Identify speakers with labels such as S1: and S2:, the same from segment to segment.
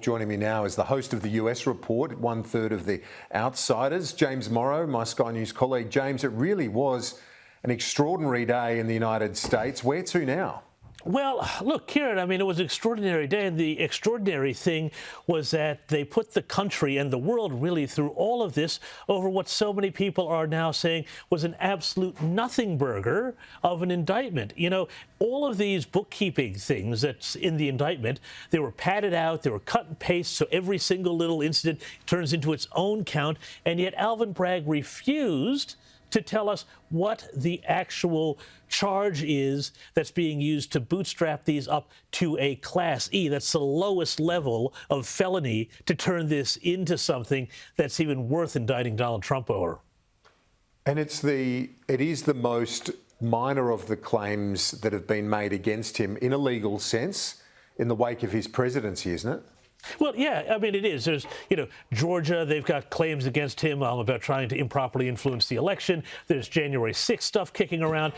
S1: Joining me now is the host of the US report, 1/3 of the Outsiders, James Morrow, my Sky News colleague. James, it really was an extraordinary day in the United States. Where to now?
S2: Well, look, Kieran, I mean, it was an extraordinary day, and the extraordinary thing was that they put the country and the world really through all of this over what so many people are now saying was an absolute nothing burger of an indictment. You know, all of these bookkeeping things that's in the indictment, they were padded out, they were cut and paste, so every single little incident turns into its own count, and yet Alvin Bragg refused to tell us what the actual charge is that's being used to bootstrap these up to a Class E. That's the lowest level of felony to turn this into something that's even worth indicting Donald Trump over.
S1: And it is the most minor of the claims that have been made against him in a legal sense in the wake of his presidency, isn't it?
S2: Well, yeah, I mean, it is. There's, Georgia, they've got claims against him about trying to improperly influence the election. There's January 6th stuff kicking around.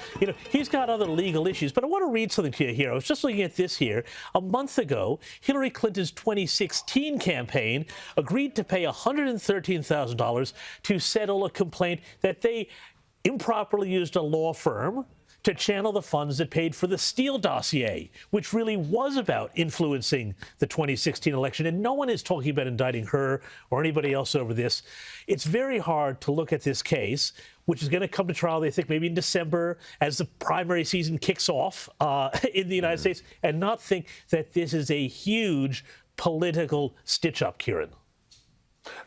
S2: He's got other legal issues. But I want to read something to you here. I was just looking at this here. A month ago, Hillary Clinton's 2016 campaign agreed to pay $113,000 to settle a complaint that they improperly used a law firm to channel the funds that paid for the Steele dossier, which really was about influencing the 2016 election. And no one is talking about indicting her or anybody else over this. It's very hard to look at this case, which is going to come to trial, they think, maybe in December as the primary season kicks off in the United States, and not think that this is a huge political stitch-up, Kieran.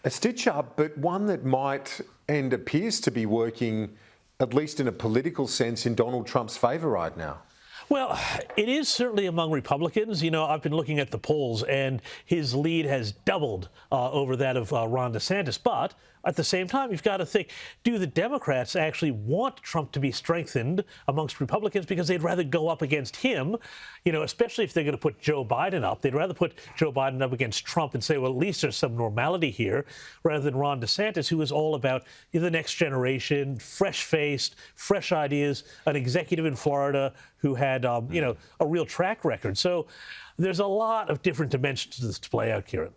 S1: A stitch-up, but one that might and appears to be working, at least in a political sense, in Donald Trump's favour right now.
S2: Well, it is certainly among Republicans. I've been looking at the polls, and his lead has doubled over that of Ron DeSantis. But at the same time, you've got to think, do the Democrats actually want Trump to be strengthened amongst Republicans because they'd rather go up against him, especially if they're going to put Joe Biden up. They'd rather put Joe Biden up against Trump and say, well, at least there's some normality here, rather than Ron DeSantis, who is all about the next generation, fresh-faced, fresh ideas, an executive in Florida who had, a real track record. So there's a lot of different dimensions to this to play out, Kieran.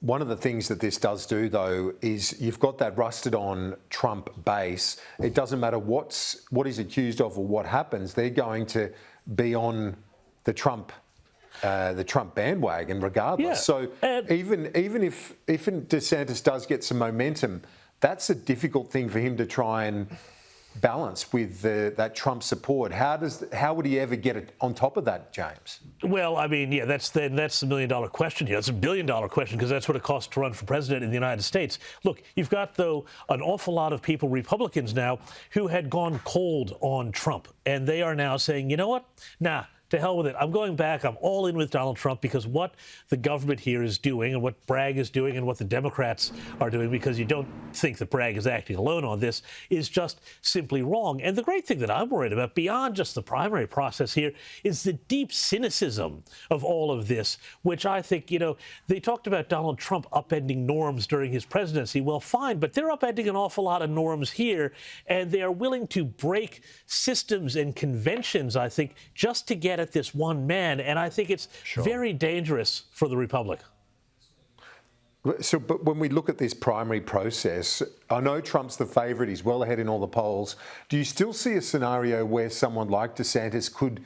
S1: One of the things that this does do, though, is you've got that rusted-on Trump base. It doesn't matter what he's accused of or what happens; they're going to be on the Trump bandwagon regardless. Yeah. So even if DeSantis does get some momentum, that's a difficult thing for him to try and balance with that Trump support. How would he ever get it on top of that, James?
S2: Well, I mean, yeah, that's the $1 million question here. That's a $1 billion question because that's what it costs to run for president in the United States. Look, you've got, though, an awful lot of people, Republicans now, who had gone cold on Trump. And they are now saying, you know what? Nah. To hell with it. I'm going back. I'm all in with Donald Trump because what the government here is doing and what Bragg is doing and what the Democrats are doing, because you don't think that Bragg is acting alone on this, is just simply wrong. And the great thing that I'm worried about, beyond just the primary process here, is the deep cynicism of all of this, which I think, they talked about Donald Trump upending norms during his presidency. Well, fine, but they're upending an awful lot of norms here, and they are willing to break systems and conventions, I think, just to get at this one man, and I think it's very dangerous for the Republic.
S1: So, but when we look at this primary process, I know Trump's the favourite, he's well ahead in all the polls. Do you still see a scenario where someone like DeSantis could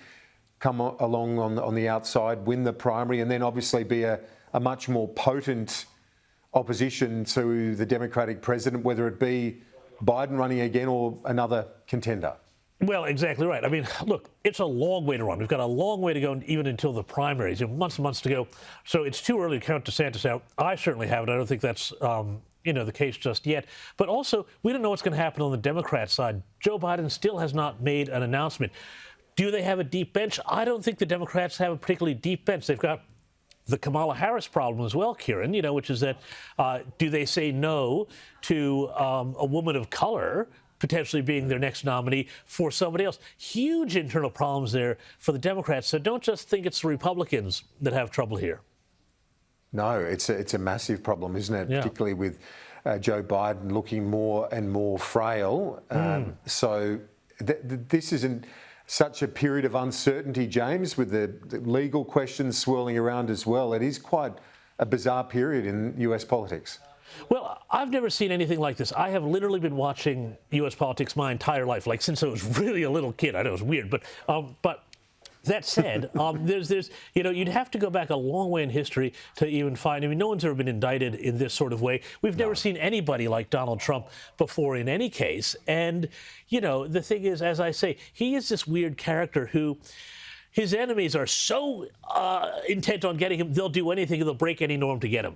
S1: come along on the outside, win the primary, and then obviously be a much more potent opposition to the Democratic president, whether it be Biden running again or another contender?
S2: Well, exactly right. I mean, look, it's a long way to run. We've got a long way to go even until the primaries. Months and months to go. So it's too early to count DeSantis out. I certainly haven't. I don't think that's, the case just yet. But also, we don't know what's going to happen on the Democrat side. Joe Biden still has not made an announcement. Do they have a deep bench? I don't think the Democrats have a particularly deep bench. They've got the Kamala Harris problem as well, Kieran, which is that do they say no to a woman of color potentially being their next nominee for somebody else? Huge internal problems there for the Democrats. So don't just think it's the Republicans that have trouble here.
S1: No, it's a massive problem, isn't it? Yeah. Particularly with Joe Biden looking more and more frail. So this isn't such a period of uncertainty, James, with the legal questions swirling around as well. It is quite a bizarre period in US politics.
S2: Well, I've never seen anything like this. I have literally been watching U.S. politics my entire life, like since I was really a little kid. I know it's weird, but that said, there's you'd have to go back a long way in history to even find. I mean, no one's ever been indicted in this sort of way. We've never seen anybody like Donald Trump before in any case. And the thing is, as I say, he is this weird character who. His enemies are so intent on getting him, they'll do anything, they'll break any norm to get him.